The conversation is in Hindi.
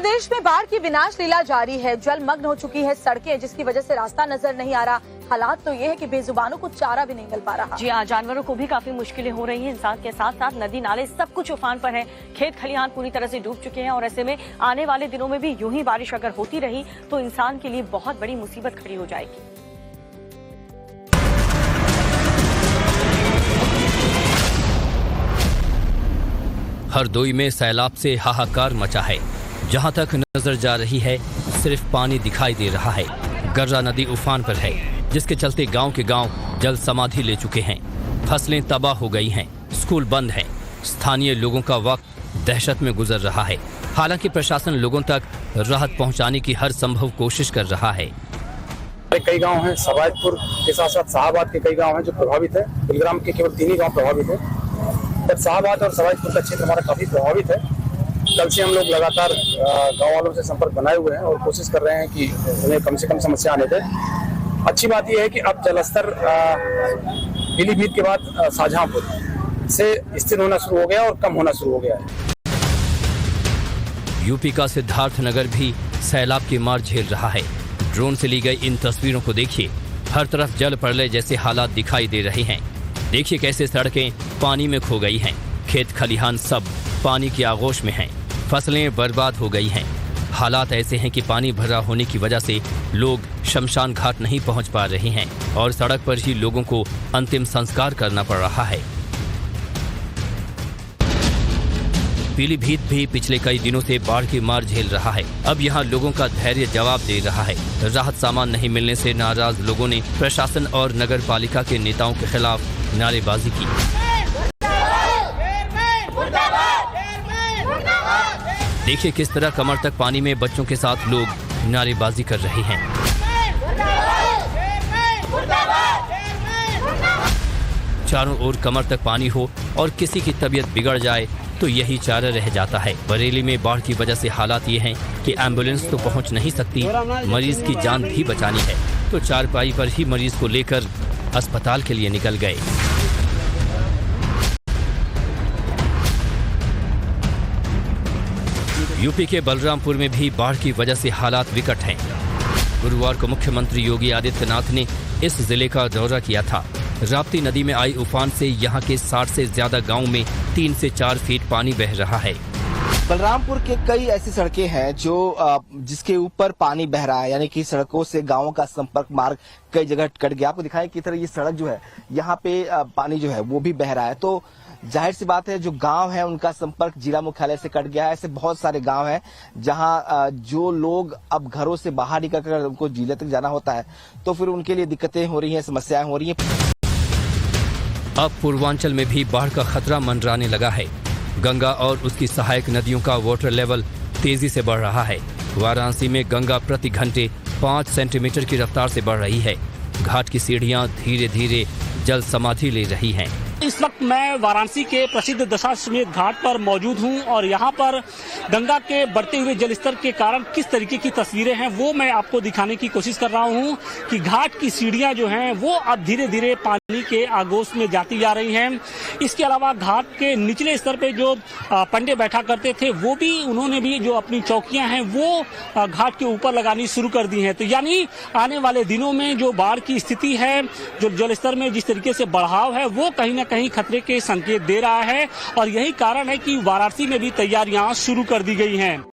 प्रदेश में बाढ़ की विनाश लीला जारी है। जलमग्न हो चुकी है सड़कें, जिसकी वजह से रास्ता नजर नहीं आ रहा। हालात तो ये है कि बेजुबानों को चारा भी नहीं मिल पा रहा। जी हाँ, जानवरों को भी काफी मुश्किलें हो रही हैं। इंसान के साथ साथ नदी नाले सब कुछ उफान पर है। खेत खलिहान पूरी तरह से डूब चुके हैं और ऐसे में आने वाले दिनों में भी यूं ही बारिश अगर होती रही तो इंसान के लिए बहुत बड़ी मुसीबत खड़ी हो जाएगी। हरदोई में सैलाब से हाहाकार मचा है। जहां तक नजर जा रही है सिर्फ पानी दिखाई दे रहा है। गर्रा नदी उफान पर है, जिसके चलते गांव के गांव जल समाधि ले चुके हैं। फसलें तबाह हो गई हैं, स्कूल बंद हैं। स्थानीय लोगों का वक्त दहशत में गुजर रहा है। हालांकि प्रशासन लोगों तक राहत पहुंचाने की हर संभव कोशिश कर रहा है। कई गांव हैं, सवायतपुर के साथ साथ शाहबाद के कई गांव हैं जो प्रभावित है। कुलग्राम के केवल 3 ही गांव प्रभावित है। तब शाहबाद और सवायतपुर का क्षेत्र हमारा काफी प्रभावित है। कल से हम लोग लगातार गांव वालों से संपर्क बनाए हुए हैं और कोशिश कर रहे हैं कि उन्हें कम से कम समस्या आने दें। अच्छी बात यह है कि अब जलस्तर पीलीभीत के बाद शाहजहांपुर से स्थिर होना शुरू हो गया और कम होना शुरू हो गया है। यूपी का सिद्धार्थनगर भी सैलाब की मार झेल रहा है। ड्रोन से ली गई इन तस्वीरों को देखिए। हर तरफ जल प्रलय जैसे हालात दिखाई दे रहे हैं। देखिए कैसे सड़कें पानी में खो गई हैं। खेत खलिहान सब पानी की आगोश में हैं। फसलें बर्बाद हो गई हैं। हालात ऐसे हैं कि पानी भरा होने की वजह से लोग शमशान घाट नहीं पहुंच पा रहे हैं और सड़क पर ही लोगों को अंतिम संस्कार करना पड़ रहा है। पीलीभीत भी पिछले कई दिनों से बाढ़ की मार झेल रहा है। अब यहाँ लोगों का धैर्य जवाब दे रहा है। राहत सामान नहीं मिलने से नाराज लोगों ने प्रशासन और नगर पालिका के नेताओं के खिलाफ नारेबाजी की। देखिए किस तरह कमर तक पानी में बच्चों के साथ लोग नारेबाजी कर रहे हैं। चारों ओर कमर तक पानी हो और किसी की तबीयत बिगड़ जाए तो यही चारा रह जाता है। बरेली में बाढ़ की वजह से हालात ये हैं कि एम्बुलेंस तो पहुंच नहीं सकती, मरीज की जान भी बचानी है तो चारपाई पर ही मरीज को लेकर अस्पताल के लिए निकल गए। यूपी के बलरामपुर में भी बाढ़ की वजह से हालात विकट हैं। गुरुवार को मुख्यमंत्री योगी आदित्यनाथ ने इस जिले का दौरा किया था। राप्ती नदी में आई उफान से यहाँ के 60 से ज्यादा गांव में 3 से 4 फीट पानी बह रहा है। बलरामपुर के कई ऐसी सड़कें हैं जो जिसके ऊपर पानी बह रहा है, यानी कि सड़कों से गांवों का संपर्क मार्ग कई जगह कट गया। आपको दिखाएं किस तरह ये सड़क जो है यहाँ पे पानी जो है वो भी बह रहा है। तो जाहिर सी बात है जो गांव है उनका संपर्क जिला मुख्यालय से कट गया है। ऐसे बहुत सारे गांव हैं जहां जो लोग अब घरों से बाहर निकलकर उनको जिले तक जाना होता है तो फिर उनके लिए दिक्कतें हो रही हैं, समस्याएं हो रही हैं। अब पूर्वांचल में भी बाढ़ का खतरा मंडराने लगा है। गंगा और उसकी सहायक नदियों का वाटर लेवल तेजी से बढ़ रहा है। वाराणसी में गंगा प्रति घंटे 5 सेंटीमीटर की रफ्तार से बढ़ रही है। घाट की सीढ़ियां धीरे धीरे जल समाधि ले रही हैं। इस वक्त मैं वाराणसी के प्रसिद्ध दशाश्वमेध घाट पर मौजूद हूं और यहां पर गंगा के बढ़ते हुए जलस्तर के कारण किस तरीके की तस्वीरें हैं वो मैं आपको दिखाने की कोशिश कर रहा हूं कि घाट की सीढ़ियां जो हैं वो अब धीरे धीरे पानी के आगोश में जाती जा रही हैं। इसके अलावा घाट के निचले स्तर पे जो पंडे बैठा करते थे वो भी उन्होंने भी जो अपनी चौकियां हैं वो घाट के ऊपर लगानी शुरू कर दी हैं। तो यानी आने वाले दिनों में जो बाढ़ की स्थिति है, जो जलस्तर में जिस तरीके से बढ़ाव है वो कहीं न कहीं खतरे के संकेत दे रहा है और यही कारण है कि वाराणसी में भी तैयारियां शुरू कर दी गई हैं।